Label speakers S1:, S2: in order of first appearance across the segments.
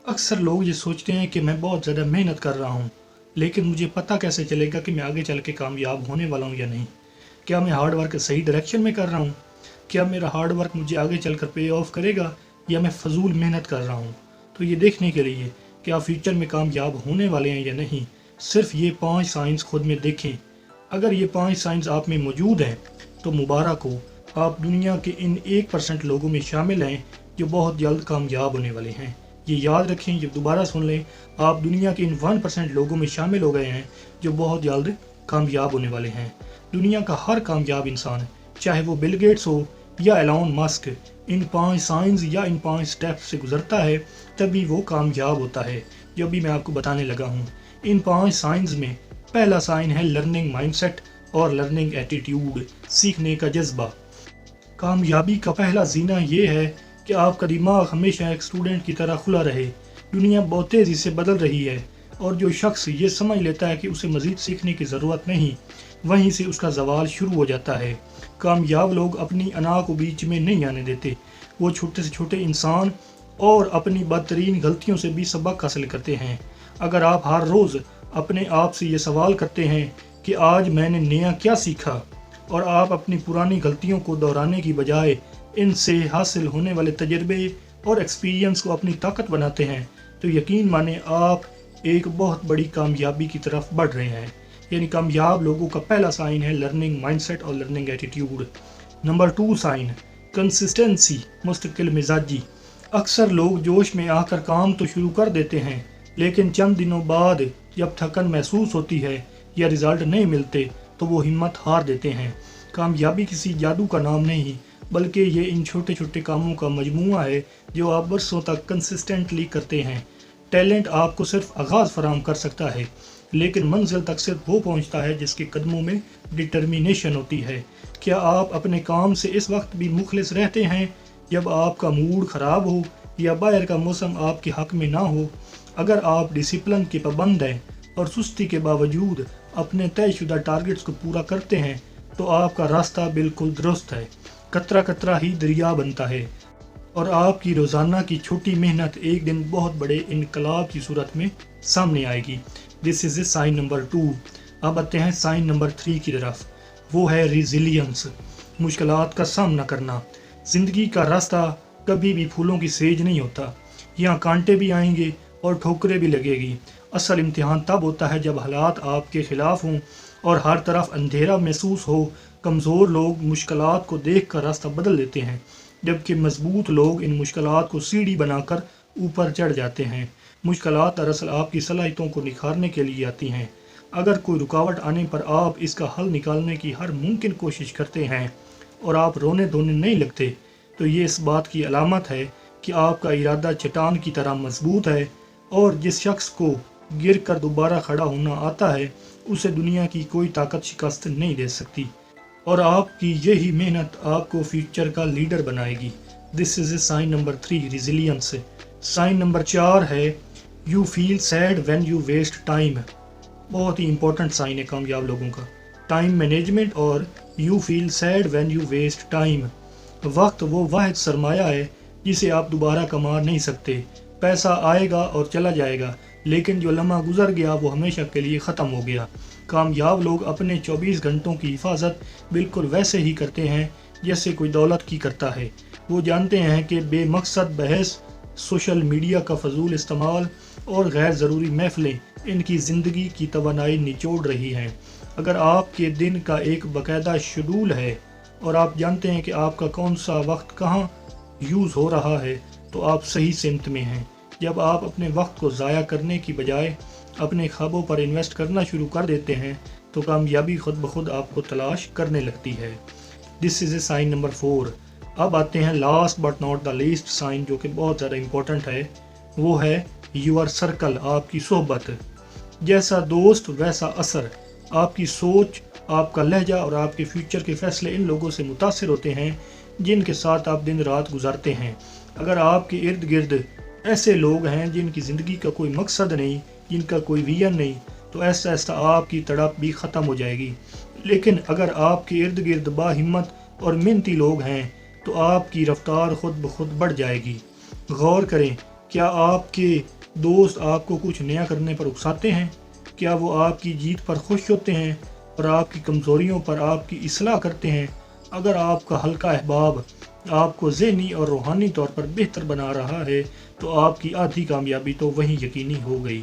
S1: اکثر لوگ یہ سوچتے ہیں کہ میں بہت زیادہ محنت کر رہا ہوں، لیکن مجھے پتہ کیسے چلے گا کہ میں آگے چل کے کامیاب ہونے والا ہوں یا نہیں؟ کیا میں ہارڈ ورک صحیح ڈائریکشن میں کر رہا ہوں؟ کیا میرا ہارڈ ورک مجھے آگے چل کر پے آف کرے گا یا میں فضول محنت کر رہا ہوں؟ تو یہ دیکھنے کے لیے کہ آپ فیوچر میں کامیاب ہونے والے ہیں یا نہیں، صرف یہ 5 سائنس خود میں دیکھیں۔ اگر یہ 5 سائنس آپ میں موجود ہیں تو مبارک ہو، آپ دنیا کے ان 1% لوگوں میں شامل ہیں جو بہت جلد کامیاب ہونے والے ہیں۔ یہ یاد رکھیں، جب دوبارہ سن لیں، آپ دنیا کے ان 1% لوگوں میں شامل ہو گئے ہیں جو بہت جلد کامیاب ہونے والے ہیں۔ دنیا کا ہر کامیاب انسان، چاہے وہ بل گیٹس ہو یا ایلون مسک، ان 5 سائنز یا ان 5 سٹیپس سے گزرتا ہے، تبھی وہ کامیاب ہوتا ہے، جو ابھی میں آپ کو بتانے لگا ہوں۔ ان 5 سائنز میں پہلا سائن ہے لرننگ مائنڈ سیٹ اور لرننگ ایٹیٹیوڈ، سیکھنے کا جذبہ۔ کامیابی کا پہلا زینہ یہ ہے کہ آپ کا دماغ ہمیشہ ایک اسٹوڈنٹ کی طرح کھلا رہے۔ دنیا بہت تیزی سے بدل رہی ہے، اور جو شخص یہ سمجھ لیتا ہے کہ اسے مزید سیکھنے کی ضرورت نہیں، وہیں سے اس کا زوال شروع ہو جاتا ہے۔ کامیاب لوگ اپنی انا کو بیچ میں نہیں آنے دیتے، وہ چھوٹے سے چھوٹے انسان اور اپنی بدترین غلطیوں سے بھی سبق حاصل کرتے ہیں۔ اگر آپ ہر روز اپنے آپ سے یہ سوال کرتے ہیں کہ آج میں نے نیا کیا سیکھا، اور آپ اپنی پرانی غلطیوں کو دہرانے کی بجائے ان سے حاصل ہونے والے تجربے اور ایکسپیرینس کو اپنی طاقت بناتے ہیں، تو یقین مانیں آپ ایک بہت بڑی کامیابی کی طرف بڑھ رہے ہیں۔ یعنی کامیاب لوگوں کا پہلا سائن ہے لرننگ مائنڈ سیٹ اور learning attitude. Number 2 sign, consistency, مستقل مزاجی۔ اکثر لوگ جوش میں آ کر کام تو شروع کر دیتے ہیں، لیکن چند دنوں بعد جب تھکن محسوس ہوتی ہے یا رزلٹ نہیں ملتے تو وہ ہمت ہار دیتے ہیں۔ کامیابی کسی جادو کا نام نہیں، بلکہ یہ ان چھوٹے چھوٹے کاموں کا مجموعہ ہے جو آپ برسوں تک کنسسٹنٹلی کرتے ہیں۔ ٹیلنٹ آپ کو صرف آغاز فراہم کر سکتا ہے، لیکن منزل تک صرف وہ پہنچتا ہے جس کے قدموں میں ڈٹرمینیشن ہوتی ہے۔ کیا آپ اپنے کام سے اس وقت بھی مخلص رہتے ہیں جب آپ کا موڈ خراب ہو یا باہر کا موسم آپ کے حق میں نہ ہو؟ اگر آپ ڈسپلن کے پابند ہیں اور سستی کے باوجود اپنے طے شدہ ٹارگٹس کو پورا کرتے ہیں تو آپ کا راستہ بالکل درست ہے۔ قطرہ قطرہ ہی دریا بنتا ہے، اور آپ کی روزانہ کی چھوٹی محنت ایک دن بہت بڑے انقلاب کی صورت میں سامنے آئے گی۔ This is a sign number 2۔ اب آتے ہیں سائن نمبر 3 کی طرف، وہ ہے ریزیلینس، مشکلات کا سامنا کرنا۔ زندگی کا راستہ کبھی بھی پھولوں کی سیج نہیں ہوتا، یہاں کانٹے بھی آئیں گے اور ٹھوکریں بھی لگے گی۔ اصل امتحان تب ہوتا ہے جب حالات آپ کے خلاف ہوں اور ہر طرف اندھیرا محسوس ہو۔ کمزور لوگ مشکلات کو دیکھ کر راستہ بدل دیتے ہیں، جبکہ مضبوط لوگ ان مشکلات کو سیڑھی بنا کر اوپر چڑھ جاتے ہیں۔ مشکلات دراصل آپ کی صلاحیتوں کو نکھارنے کے لیے آتی ہیں۔ اگر کوئی رکاوٹ آنے پر آپ اس کا حل نکالنے کی ہر ممکن کوشش کرتے ہیں اور آپ رونے دھونے نہیں لگتے، تو یہ اس بات کی علامت ہے کہ آپ کا ارادہ چٹان کی طرح مضبوط ہے، اور جس شخص کو گر کر دوبارہ کھڑا ہونا آتا ہے اسے دنیا کی کوئی طاقت شکست نہیں دے سکتی، اور آپ کی یہی محنت آپ کو فیوچر کا لیڈر بنائے گی۔ This is a sign number 3، resilience. Sign number 4 ہے you feel sad when you waste time. بہت ہی امپورٹنٹ سائن ہے کامیاب لوگوں کا، ٹائم مینجمنٹ اور you feel sad when you waste time. وقت وہ واحد سرمایہ ہے جسے آپ دوبارہ کما نہیں سکتے۔ پیسہ آئے گا اور چلا جائے گا، لیکن جو لمحہ گزر گیا وہ ہمیشہ کے لیے ختم ہو گیا۔ کامیاب لوگ اپنے 24 گھنٹوں کی حفاظت بالکل ویسے ہی کرتے ہیں جیسے کوئی دولت کی کرتا ہے۔ وہ جانتے ہیں کہ بے مقصد بحث، سوشل میڈیا کا فضول استعمال اور غیر ضروری محفلیں ان کی زندگی کی توانائی نچوڑ رہی ہیں۔ اگر آپ کے دن کا ایک باقاعدہ شیڈول ہے اور آپ جانتے ہیں کہ آپ کا کون سا وقت کہاں یوز ہو رہا ہے، تو آپ صحیح سمت میں ہیں۔ جب آپ اپنے وقت کو ضائع کرنے کی بجائے اپنے خوابوں پر انویسٹ کرنا شروع کر دیتے ہیں تو کامیابی خود بخود آپ کو تلاش کرنے لگتی ہے۔ This is a sign number 4۔ اب آتے ہیں last but not the least sign, جو کہ بہت زیادہ امپورٹنٹ ہے، وہ ہے یور سرکل، آپ کی صحبت۔ جیسا دوست ویسا اثر۔ آپ کی سوچ، آپ کا لہجہ اور آپ کے فیوچر کے فیصلے ان لوگوں سے متاثر ہوتے ہیں جن کے ساتھ آپ دن رات گزارتے ہیں۔ اگر آپ کے ارد گرد ایسے لوگ ہیں جن کی زندگی کا کوئی مقصد نہیں، جن کا کوئی ویژن نہیں، تو ایسا ایسا آپ کی تڑپ بھی ختم ہو جائے گی۔ لیکن اگر آپ کے ارد گرد باہمت اور محنتی لوگ ہیں تو آپ کی رفتار خود بخود بڑھ جائے گی۔ غور کریں، کیا آپ کے دوست آپ کو کچھ نیا کرنے پر اکساتے ہیں؟ کیا وہ آپ کی جیت پر خوش ہوتے ہیں اور آپ کی کمزوریوں پر آپ کی اصلاح کرتے ہیں؟ اگر آپ کا حلقہ احباب آپ کو ذہنی اور روحانی طور پر بہتر بنا رہا ہے تو آپ کی آدھی کامیابی تو وہیں یقینی ہو گئی۔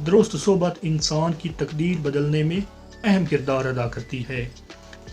S1: درست صحبت انسان کی تقدیر بدلنے میں اہم کردار ادا کرتی ہے۔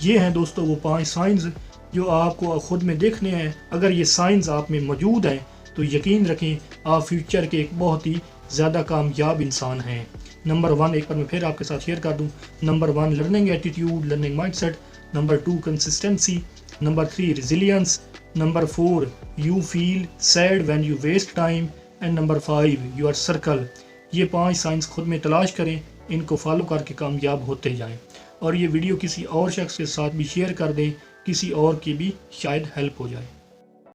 S1: یہ ہیں دوستو وہ 5 سائنز جو آپ کو خود میں دیکھنے ہیں۔ اگر یہ سائنز آپ میں موجود ہیں تو یقین رکھیں آپ فیوچر کے ایک بہت ہی زیادہ کامیاب انسان ہیں۔ نمبر 1 ایک بار میں پھر آپ کے ساتھ شیئر کر دوں۔ Number 1 learning attitude, learning mind set. Number 2 consistency. Number 3 resilience. Number 4 you feel sad when you waste time, and number 5 your circle. یہ 5 سائنس خود میں تلاش کریں، ان کو فالو کر کے کامیاب ہوتے جائیں، اور یہ ویڈیو کسی اور شخص کے ساتھ بھی شیئر کر دیں، کسی اور کی بھی شاید ہیلپ ہو جائے۔